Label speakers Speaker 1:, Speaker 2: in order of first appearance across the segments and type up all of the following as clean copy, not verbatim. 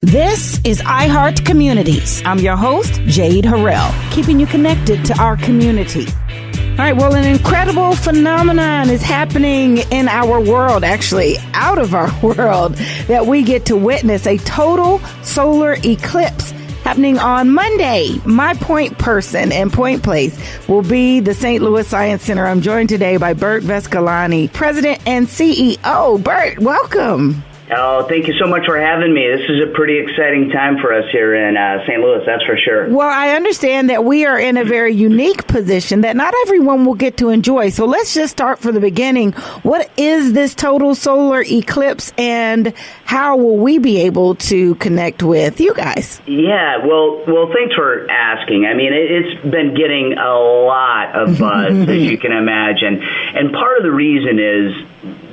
Speaker 1: This is iHeart Communities. I'm your host, Jade Harrell, keeping you connected to our community. All right, well, an incredible phenomenon is happening in our world, actually out of our world, that we get to witness a total solar eclipse happening on Monday. My point person and point place will be the St. Louis Science Center. I'm joined today by Bert Vescolani, President and CEO. Bert, welcome.
Speaker 2: Oh, thank you so much for having me. This is a pretty exciting time for us here in St. Louis, that's for sure.
Speaker 1: Well, I understand that we are in a very unique position that not everyone will get to enjoy. So let's just start from the beginning. What is this total solar eclipse, and how will we be able to connect with you guys?
Speaker 2: Yeah, well, thanks for asking. I mean, it's been getting a lot of buzz, as you can imagine. And part of the reason is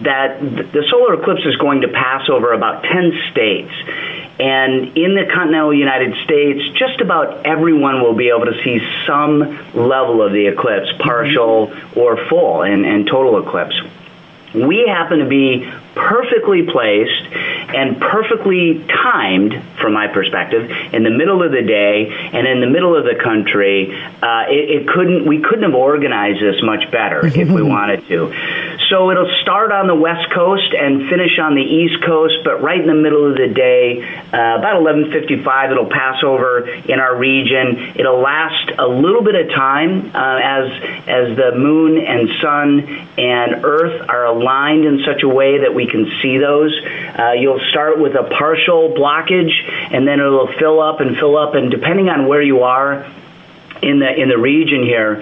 Speaker 2: that the solar eclipse is going to pass over about 10 states. And in the continental United States, just about everyone will be able to see some level of the eclipse, partial or full and total eclipse. We happen to be perfectly placed and perfectly timed, from my perspective, in the middle of the day and in the middle of the country. We couldn't have organized this much better if we wanted to. So it'll start on the West Coast and finish on the East Coast, but right in the middle of the day, about 11:55, it'll pass over in our region. It'll last a little bit of time as the moon and sun and Earth are aligned in such a way that we can see those. You'll start with a partial blockage, and then it'll fill up, and depending on where you are in the region here,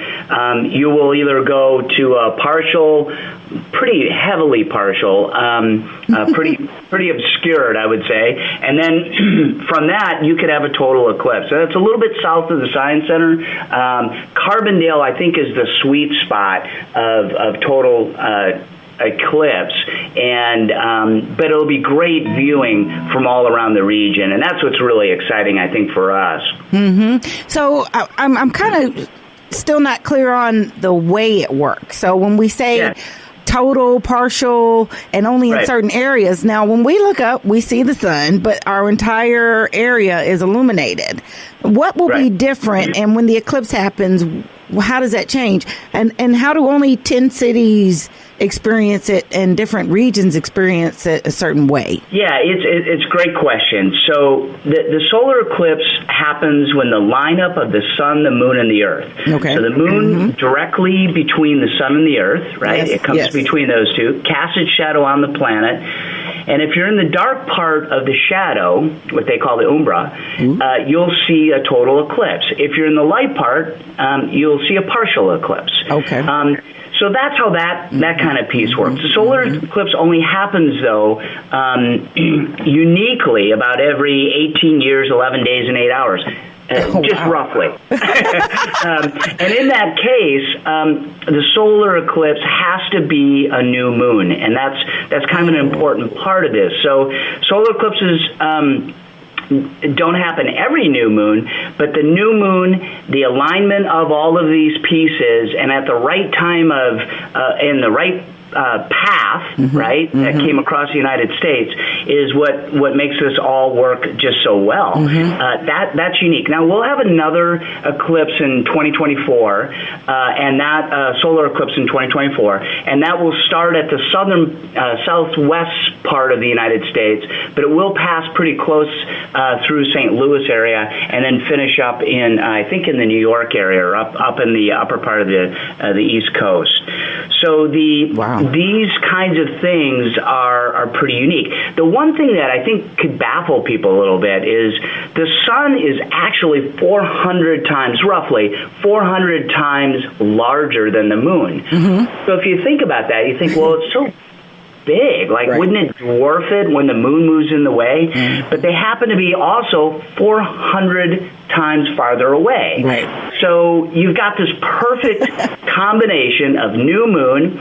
Speaker 2: you will either go to a partial, pretty heavily partial, pretty obscured, I would say, and then from that you could have a total eclipse. So it's a little bit south of the Science Center. Carbondale, I think, is the sweet spot of total eclipse, and but it'll be great viewing from all around the region, and that's what's really exciting, I think, for us.
Speaker 1: So I'm kind of still not clear on the way it works. So when we say total, partial, and only in certain areas, now when we look up, we see the sun, but our entire area is illuminated. What will be different, and when the eclipse happens, how does that change? And how do only 10 cities experience it and different regions experience it a certain way?
Speaker 2: Yeah, it's a great question. So the solar eclipse happens when the lineup of the sun, the moon, and the Earth. Okay. So the moon directly between the sun and the Earth, right? Yes, it comes between those two, casts its shadow on the planet. And if you're in the dark part of the shadow, what they call the umbra, you'll see a total eclipse. If you're in the light part, you'll see a partial eclipse. Okay. So that's how that kind of piece works. The solar eclipse only happens, though, uniquely about every 18 years, 11 days, and 8 hours. Roughly. And in that case, the solar eclipse has to be a new moon, and that's kind of an important part of this. So solar eclipses don't happen every new moon, but the new moon, the alignment of all of these pieces, and at the right time in the right path, that came across the United States, is what makes this all work just so well. That's unique. Now, we'll have another eclipse in 2024, and that solar eclipse in 2024, and that will start at the southwest part of the United States, but it will pass pretty close through St. Louis area, and then finish up in, I think, in the New York area, or up in the upper part of the East Coast. So these kinds of things are pretty unique. The one thing that I think could baffle people a little bit is the sun is actually 400 times, roughly 400 times larger than the moon. So if you think about that, you think, well, it's so big. Like, wouldn't it dwarf it when the moon moves in the way? But they happen to be also 400 times farther away. So you've got this perfect combination of new moon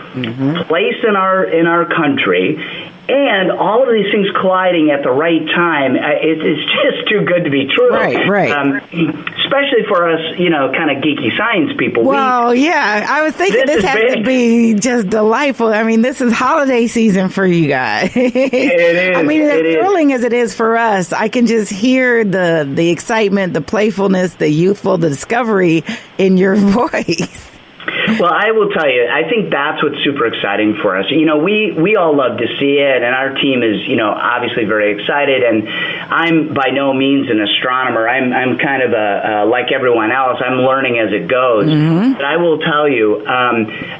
Speaker 2: placed in our country And all of these things colliding at the right time, it's just too good to be true.
Speaker 1: Right.
Speaker 2: Especially for us, kind of geeky science people.
Speaker 1: Well, I was thinking this has to be just delightful. I mean, this is holiday season for you guys.
Speaker 2: It is.
Speaker 1: I mean, as thrilling as it is for us, I can just hear the excitement, the playfulness, the youthful, the discovery in your voice.
Speaker 2: Well, I will tell you, I think that's what's super exciting for us. We all love to see it, and our team is, obviously very excited. And I'm by no means an astronomer. I'm kind of like everyone else. I'm learning as it goes. Mm-hmm. But I will tell you,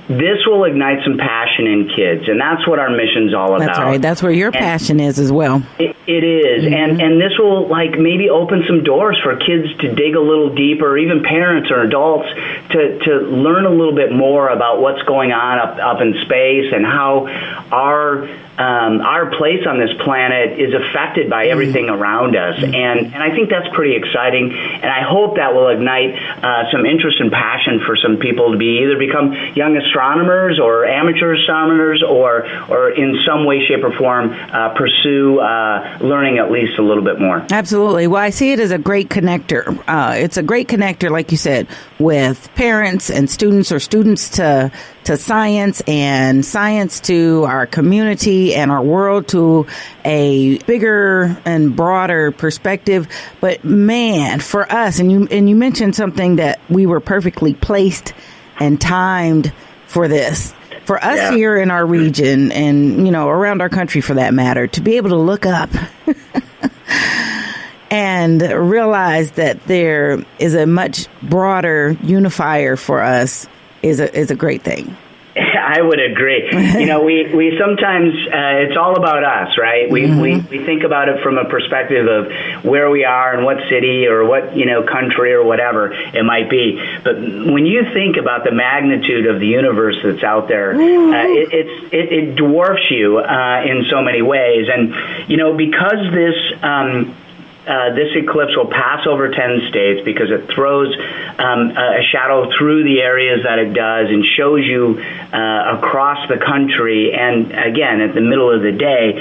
Speaker 2: this will ignite some passion in kids, and that's what our mission's all about.
Speaker 1: That's right. That's where your passion is as well.
Speaker 2: It is, mm-hmm. and this will maybe open some doors for kids to dig a little deeper, even parents or adults to learn a little bit more about what's going on up in space and how our place on this planet is affected by everything around us. And I think that's pretty exciting. And I hope that will ignite some interest and passion for some people to either become young astronomers or amateur astronomers or in some way, shape, or form pursue learning at least a little bit more.
Speaker 1: Absolutely. Well, I see it as a great connector. It's a great connector, like you said, with parents and students, or students to science, and science to our community and our world, to a bigger and broader perspective. But man, for us, and you mentioned something that we were perfectly placed and timed for this. For us here in our region, and around our country for that matter, to be able to look up and realize that there is a much broader unifier for us is a great thing.
Speaker 2: I would agree. We sometimes it's all about us, right? We think about it from a perspective of where we are and what city or what country or whatever it might be. But when you think about the magnitude of the universe that's out there, it dwarfs you in so many ways. And because this eclipse will pass over 10 states, because it throws a shadow through the areas that it does and shows you across the country, and again at the middle of the day.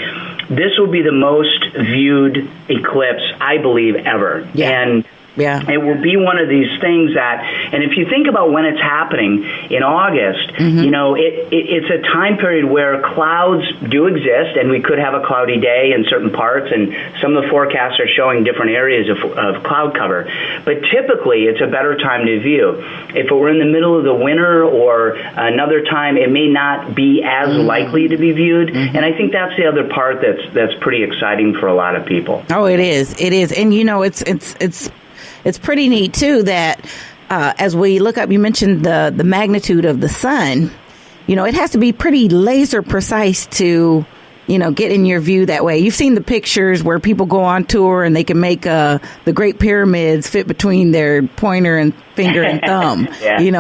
Speaker 2: This will be the most viewed eclipse, I believe, ever. And it will be one of these things that, and if you think about when it's happening in August, it's a time period where clouds do exist, and we could have a cloudy day in certain parts, and some of the forecasts are showing different areas of cloud cover. But typically, it's a better time to view. If it were in the middle of the winter or another time, it may not be as likely to be viewed. And I think that's the other part that's pretty exciting for a lot of people.
Speaker 1: Oh, it is. It is. And, it's pretty neat, too, that as we look up, you mentioned the magnitude of the sun. It has to be pretty laser precise to, get in your view that way. You've seen the pictures where people go on tour and they can make the Great Pyramids fit between their pointer and finger and thumb,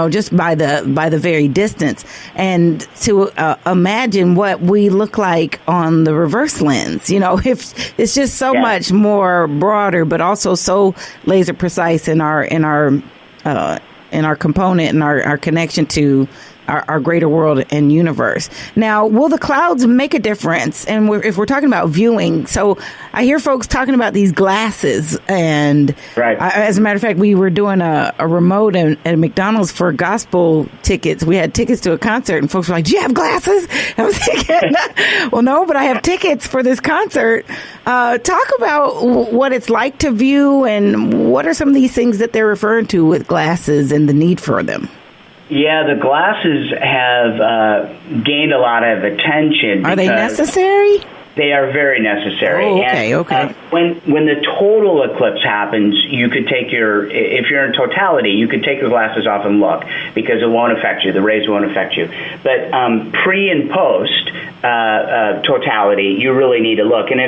Speaker 1: just by the very distance. And to imagine what we look like on the reverse lens, if it's just so much more broader, but also so laser precise in our component and our connection to our greater world and universe. Now, will the clouds make a difference? And if we're talking about viewing, so I hear folks talking about these glasses, and as a matter of fact, we were doing a remote at McDonald's for gospel tickets. We had tickets to a concert, and folks were like, "Do you have glasses?" I was thinking, well, no, but I have tickets for this concert. Talk about what it's like to view, and what are some of these things that they're referring to with glasses and the need for them.
Speaker 2: Yeah, the glasses have gained a lot of attention.
Speaker 1: Are they necessary?
Speaker 2: They are very necessary.
Speaker 1: Oh, okay,
Speaker 2: and, when the total eclipse happens, you could take if you're in totality, you could take your glasses off and look, because it won't affect you. The rays won't affect you. But pre and post totality, you really need to look, and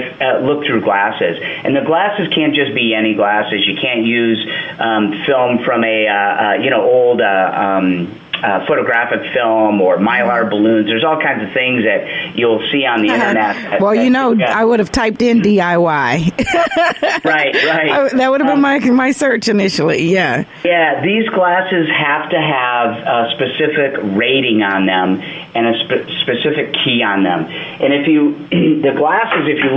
Speaker 2: look through glasses. And the glasses can't just be any glasses. You can't use film from a old photographic film or mylar balloons. There's all kinds of things that you'll see on the internet.
Speaker 1: Well, I would have typed in DIY.
Speaker 2: Right.
Speaker 1: That would have been my search initially. Yeah.
Speaker 2: Yeah, these glasses have to have a specific rating on them and a specific key on them. And if you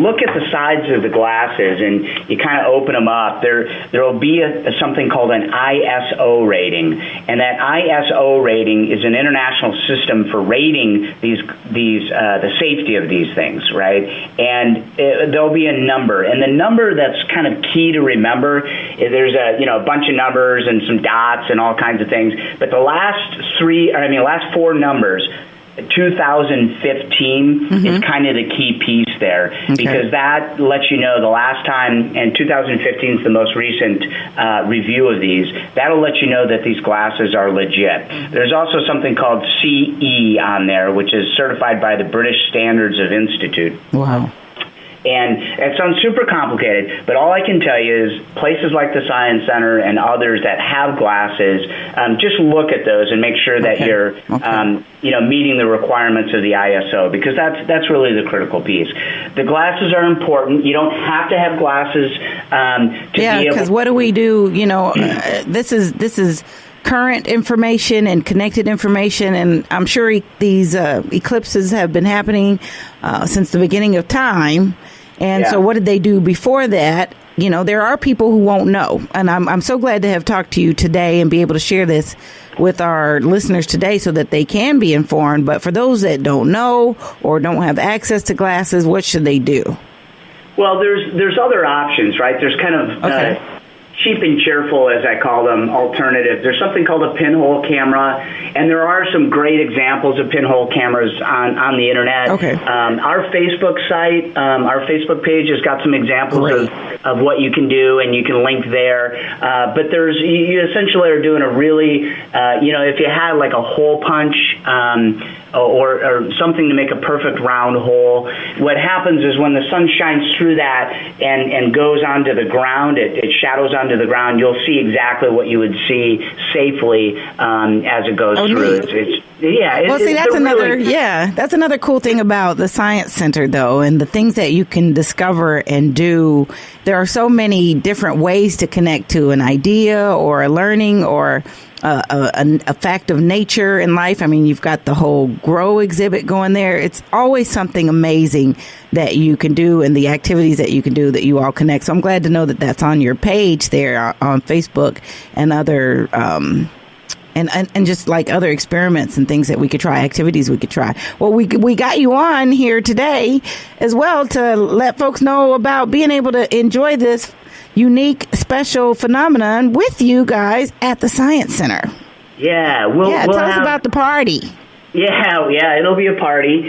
Speaker 2: look at the sides of the glasses and you kind of open them up, there will be something called an ISO rating, and that ISO rating is an international system for rating the safety of these things, right? And there'll be a number, and the number that's kind of key to remember is there's a bunch of numbers and some dots and all kinds of things, but the last four numbers, 2015 is kind of the key piece there, because that lets you know the last time, and 2015 is the most recent review of these. That'll let you know that these glasses are legit. There's also something called CE on there, which is certified by the British Standards of Institute.
Speaker 1: Wow.
Speaker 2: And it sounds super complicated, but all I can tell you is places like the Science Center and others that have glasses, just look at those and make sure that you're, meeting the requirements of the ISO, because that's really the critical piece. The glasses are important. You don't have to have glasses
Speaker 1: because what do we do? This is current information and connected information, and I'm sure these eclipses have been happening since the beginning of time. And so what did they do before that? There are people who won't know, and I'm so glad to have talked to you today and be able to share this with our listeners today so that they can be informed. But for those that don't know or don't have access to glasses, what should they do?
Speaker 2: Well, there's other options, right? There's kind of cheap and cheerful, as I call them, alternative. There's something called a pinhole camera, and there are some great examples of pinhole cameras on the internet.
Speaker 1: Okay.
Speaker 2: Our Facebook site, our Facebook page has got some examples of what you can do, and you can link there. But you essentially are doing a really, if you had like a hole punch, or something to make a perfect round hole. What happens is when the sun shines through that and goes onto the ground, it shadows onto the ground, you'll see exactly what you would see safely as it goes through.
Speaker 1: That's another cool thing about the Science Center, though, and the things that you can discover and do. There are so many different ways to connect to an idea or a learning or a fact of nature in life. I mean, you've got the whole grow exhibit going there. It's always something amazing that you can do, and the activities that you can do that you all connect. So I'm glad to know that that's on your page there on Facebook and other and just like other experiments and things that we could try, activities we could try. Well, we got you on here today as well to let folks know about being able to enjoy this unique, special phenomenon with you guys at the Science Center.
Speaker 2: Yeah,
Speaker 1: tell us about the party.
Speaker 2: Yeah, it'll be a party.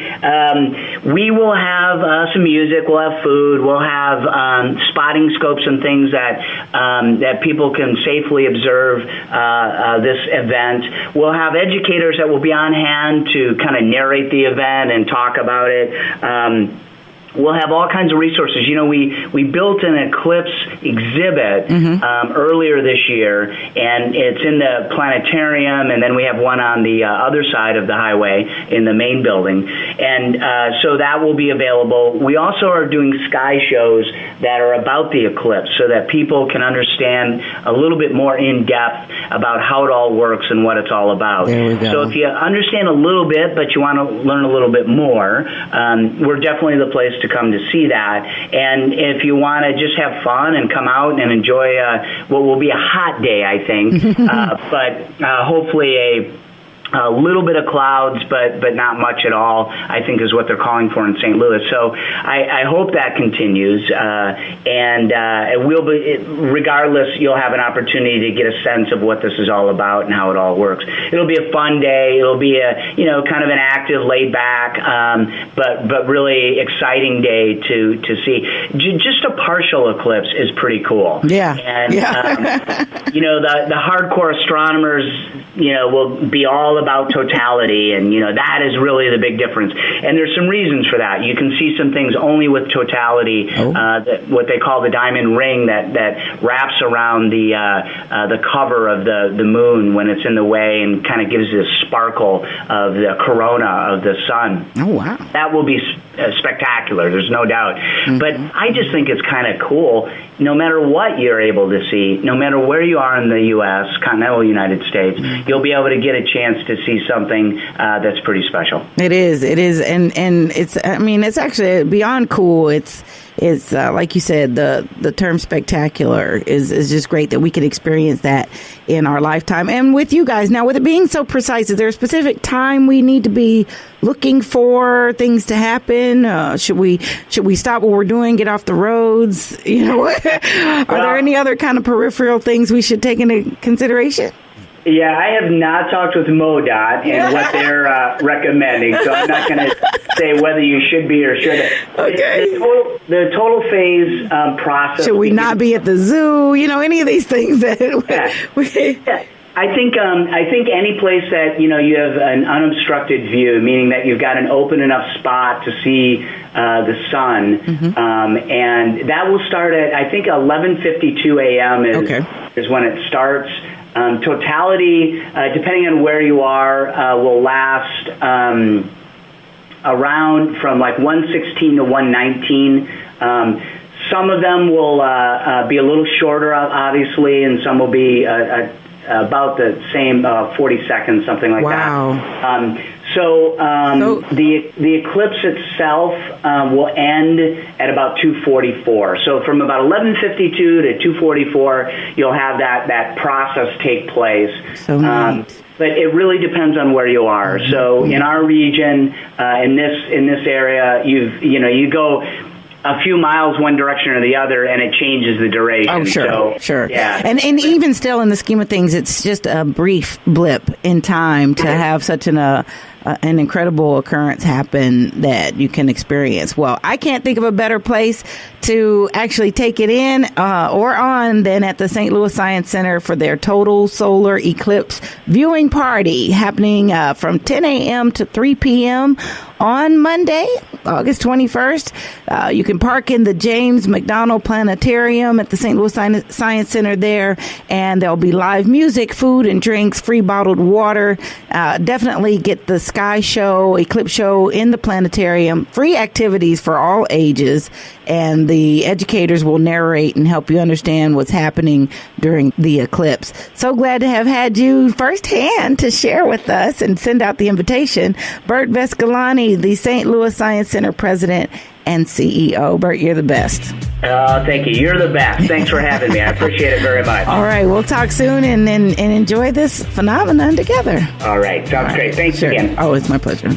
Speaker 2: We will have some music. We'll have food. We'll have spotting scopes and things that people can safely observe this event. We'll have educators that will be on hand to kind of narrate the event and talk about it. We'll have all kinds of resources. We built an Eclipse exhibit earlier this year, and it's in the Planetarium, and then we have one on the other side of the highway in the main building. And so that will be available. We also are doing sky shows that are about the eclipse so that people can understand a little bit more in depth about how it all works and what it's all about.
Speaker 1: There we go.
Speaker 2: So if you understand a little bit, but you want to learn a little bit more, we're definitely the place to come to see that. And if you want to just have fun and come out and enjoy what will be a hot day, I think, but hopefully a little bit of clouds, but not much at all, I think is what they're calling for in St. Louis. So I hope that continues. And it will be, regardless, you'll have an opportunity to get a sense of what this is all about and how it all works. It'll be a fun day. It'll be a, kind of an active, laid back, but really exciting day to see. Just a partial eclipse is pretty cool.
Speaker 1: Yeah.
Speaker 2: And, the hardcore astronomers, will be all about totality, and that is really the big difference. And there's some reasons for that. You can see some things only with totality, what they call the diamond ring that wraps around the cover of the moon when it's in the way and kind of gives this sparkle of the corona of the sun.
Speaker 1: Oh, wow.
Speaker 2: That will be spectacular, there's no doubt. Mm-hmm. But I just think it's kind of cool, no matter what you're able to see, no matter where you are in the U.S., continental United States, you'll be able to get a chance to see something that's pretty special.
Speaker 1: It is, and it's actually beyond cool. It's like you said, the term spectacular is just great that we can experience that in our lifetime. And with you guys, now with it being so precise, is there a specific time we need to be looking for things to happen? Should we stop what we're doing, get off the roads? Are there any other kind of peripheral things we should take into consideration?
Speaker 2: Yeah, I have not talked with MoDOT and what they're recommending, so I'm not going to say whether you should be or shouldn't.
Speaker 1: Okay.
Speaker 2: The total phase process.
Speaker 1: Should we not be at the zoo? Any of these things that
Speaker 2: Yeah. I think any place that you have an unobstructed view, meaning that you've got an open enough spot to see the sun, and that will start at I think 11:52 a.m. is when it starts. Totality, depending on where you are, will last around from like 1:16 to 1:19. Some of them will be a little shorter, obviously, and some will be about the same 40 seconds, something like that. So the eclipse itself will end at about 2:44. So from about 11:52 to 2:44, you'll have that process take place.
Speaker 1: So
Speaker 2: but it really depends on where you are. So in our region, in this area, you go a few miles one direction or the other, and it changes the duration.
Speaker 1: Oh, sure, sure.
Speaker 2: Yeah.
Speaker 1: And even still, in the scheme of things, it's just a brief blip in time to have such an incredible occurrence happen that you can experience. Well, I can't think of a better place to actually take it in or on than at the St. Louis Science Center for their total solar eclipse viewing party happening from 10 a.m. to 3 p.m. on Monday, August 21st. You can park in the James McDonnell Planetarium at the St. Louis Science Center there, and there'll be live music, food and drinks, free bottled water. Definitely get the sky show, eclipse show in the planetarium, free activities for all ages, and the educators will narrate and help you understand what's happening during the eclipse. So glad to have had you firsthand to share with us and send out the invitation. Bert Vescolani, the St. Louis Science Center president and CEO. Bert, you're the best.
Speaker 2: Thank you. You're the best. Thanks for having me. I appreciate it very much.
Speaker 1: All right. We'll talk soon and enjoy this phenomenon together.
Speaker 2: All right. Sounds great. Thanks again.
Speaker 1: Oh, it's my pleasure.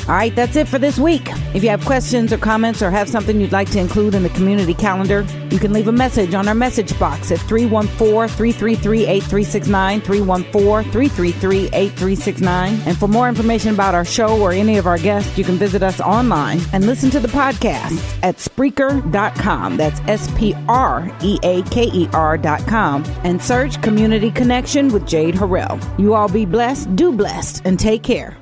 Speaker 1: All right, that's it for this week. If you have questions or comments or have something you'd like to include in the community calendar, you can leave a message on our message box at 314-333-8369, 314-333-8369. And for more information about our show or any of our guests, you can visit us online and listen to the podcast at Spreaker.com. That's Spreaker.com. And search Community Connection with Jade Harrell. You all be blessed, do blessed, and take care.